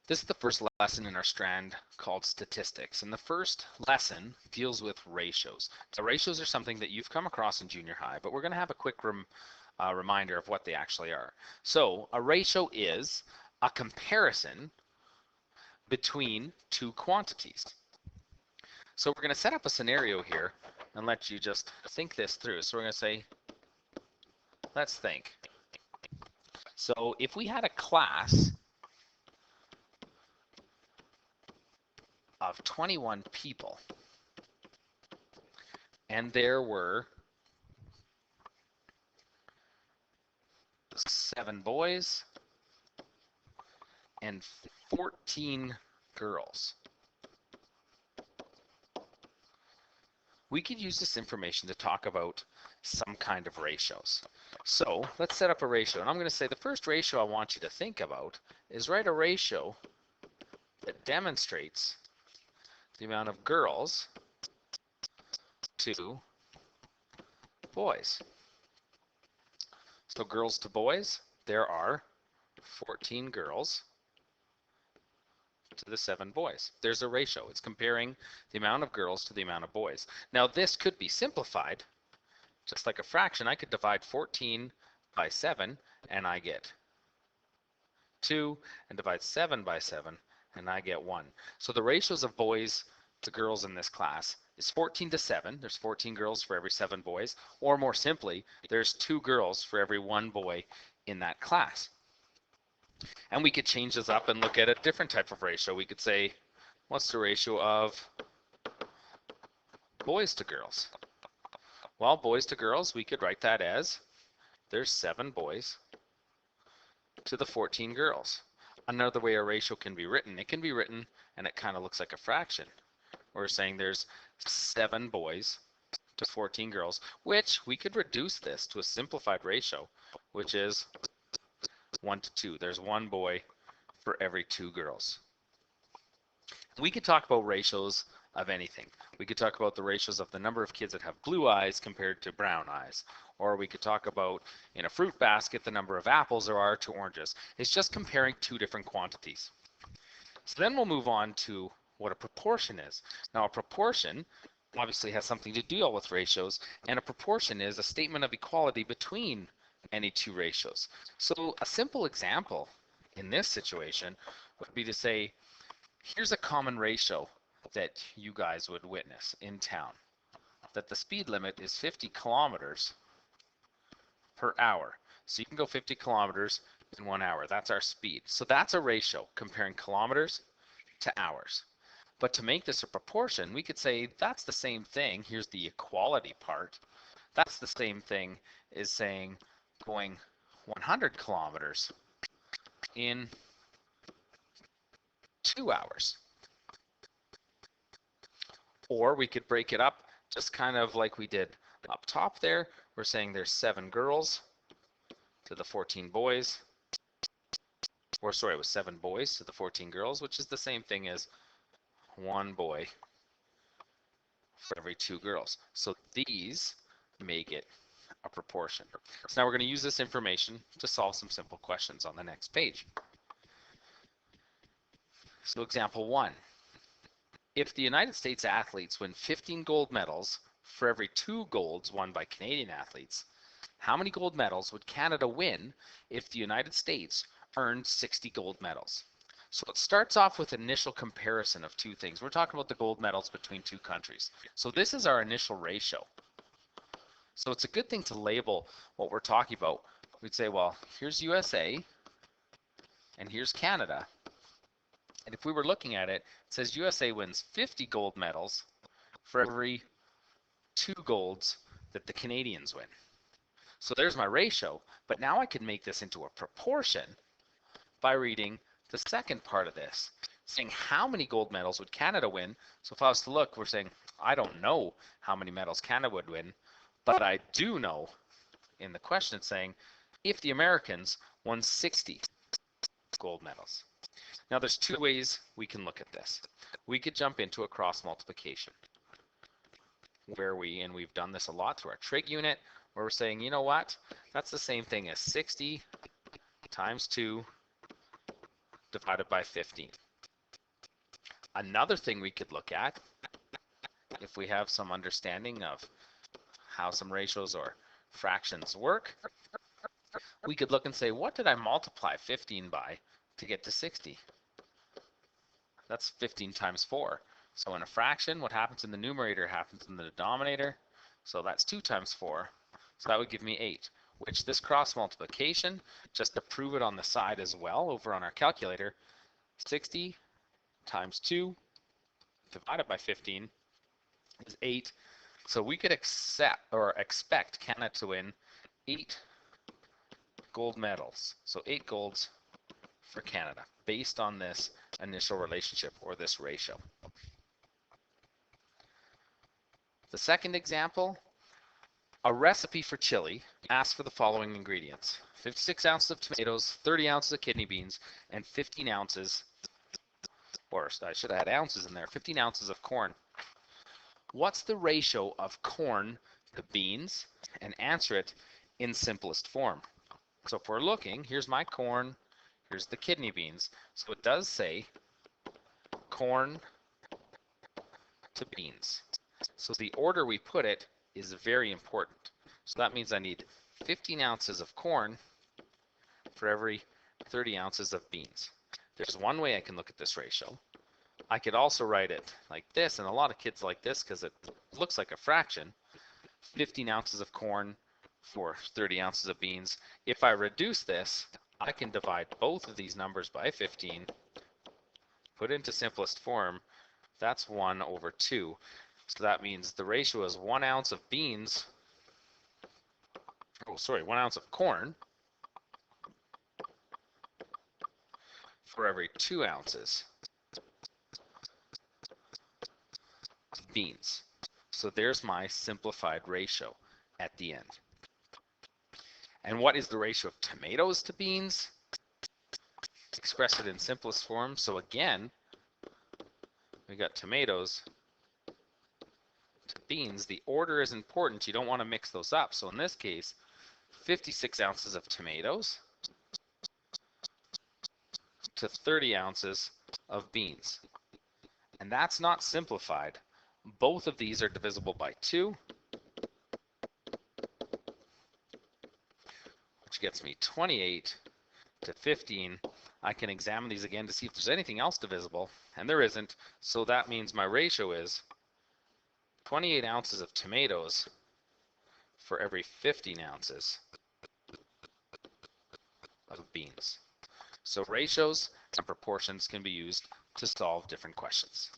This is the first lesson in our strand called statistics. And the first lesson deals with ratios. So ratios are something that you've come across in junior high, but we're going to have a quick reminder of what they actually are. So a ratio is a comparison between two quantities. So we're going to set up a scenario here and let you just think this through. So we're going to say, let's think. So if we had a class of 21 people, and there were 7 boys and 14 girls. We could use this information to talk about some kind of ratios. So let's set up a ratio. And I'm going to say the first ratio I want you to think about is write a ratio that demonstrates the amount of girls to boys. So girls to boys, there are 14 girls to the 7 boys. There's a ratio. It's comparing the amount of girls to the amount of boys. Now this could be simplified, just like a fraction. I could divide 14 by 7 and I get 2, and divide 7 by 7 and I get 1. So the ratios of boys to girls in this class is 14 to 7. There's 14 girls for every 7 boys, or more simply, there's 2 girls for every 1 boy in that class. And we could change this up and look at a different type of ratio. We could say, what's the ratio of boys to girls? Well, boys to girls, we could write that as there's 7 boys to the 14 girls. Another way a ratio can be written, it can be written and it kind of looks like a fraction. We're saying there's 7 boys to 14 girls, which we could reduce this to a simplified ratio, which is 1 to 2. There's 1 boy for every 2 girls. We could talk about ratios of anything. We could talk about the ratios of the number of kids that have blue eyes compared to brown eyes. Or we could talk about, in a fruit basket, the number of apples there are to oranges. It's just comparing 2 different quantities. So then we'll move on to what a proportion is. Now a proportion obviously has something to deal with ratios, and a proportion is a statement of equality between any 2 ratios. So a simple example in this situation would be to say, here's a common ratio that you guys would witness in town, that the speed limit is 50 kilometers per hour. So you can go 50 kilometers in 1 hour. That's our speed. So that's a ratio comparing kilometers to hours. But to make this a proportion, we could say that's the same thing. Here's the equality part. That's the same thing as saying going 100 kilometers in 2 hours. Or we could break it up just kind of like we did up top there. We're saying there's 7 girls to the 14 boys. Or sorry, it was 7 boys to the 14 girls, which is the same thing as 1 boy for every 2 girls. So these make it a proportion. So now we're going to use this information to solve some simple questions on the next page. So example 1. If the United States athletes win 15 gold medals for every 2 golds won by Canadian athletes, how many gold medals would Canada win if the United States earned 60 gold medals? So it starts off with initial comparison of 2 things. We're talking about the gold medals between 2 countries. So this is our initial ratio. So it's a good thing to label what we're talking about. We'd say, well, here's USA and here's Canada. And if we were looking at it, it says USA wins 50 gold medals for every 2 golds that the Canadians win. So there's my ratio, but now I can make this into a proportion by reading the second part of this, saying how many gold medals would Canada win. So if I was to look, we're saying I don't know how many medals Canada would win, but I do know in the question it's saying if the Americans won 60 gold medals. Now there's 2 ways we can look at this. We could jump into a cross multiplication where we've done this a lot through our trig unit, where we're saying, you know what, that's the same thing as 60 times 2 divided by 15. Another thing we could look at, if we have some understanding of how some ratios or fractions work, we could look and say, what did I multiply 15 by to get to 60? That's 15 times 4. So in a fraction, what happens in the numerator happens in the denominator. So that's 2 times 4. So that would give me 8, which this cross multiplication, just to prove it on the side as well over on our calculator, 60 times 2 divided by 15 is 8. So we could expect Canada to win 8 gold medals. So 8 golds for Canada based on this initial relationship or this ratio. The second example, a recipe for chili asks for the following ingredients: 56 ounces of tomatoes, 30 ounces of kidney beans, and 15 ounces, or I should add ounces in there, 15 ounces of corn. What's the ratio of corn to beans? And answer it in simplest form. So if we're looking, here's my corn, here's the kidney beans. So it does say corn to beans. So the order we put it is very important. So that means I need 15 ounces of corn for every 30 ounces of beans. There's one way I can look at this ratio. I could also write it like this, and a lot of kids like this because it looks like a fraction. 15 ounces of corn for 30 ounces of beans. If I reduce this, I can divide both of these numbers by 15, put it into simplest form. That's 1 over 2. So that means the ratio is 1 ounce of beans, 1 ounce of corn for every 2 ounces of beans. So there's my simplified ratio at the end. And what is the ratio of tomatoes to beans? Express it in simplest form. So again, we got tomatoes to beans. The order is important. You don't want to mix those up. So in this case, 56 ounces of tomatoes to 30 ounces of beans. And that's not simplified. Both of these are divisible by 2, which gets me 28 to 15. I can examine these again to see if there's anything else divisible, and there isn't. So that means my ratio is 28 ounces of tomatoes for every 15 ounces of beans. So ratios and proportions can be used to solve different questions.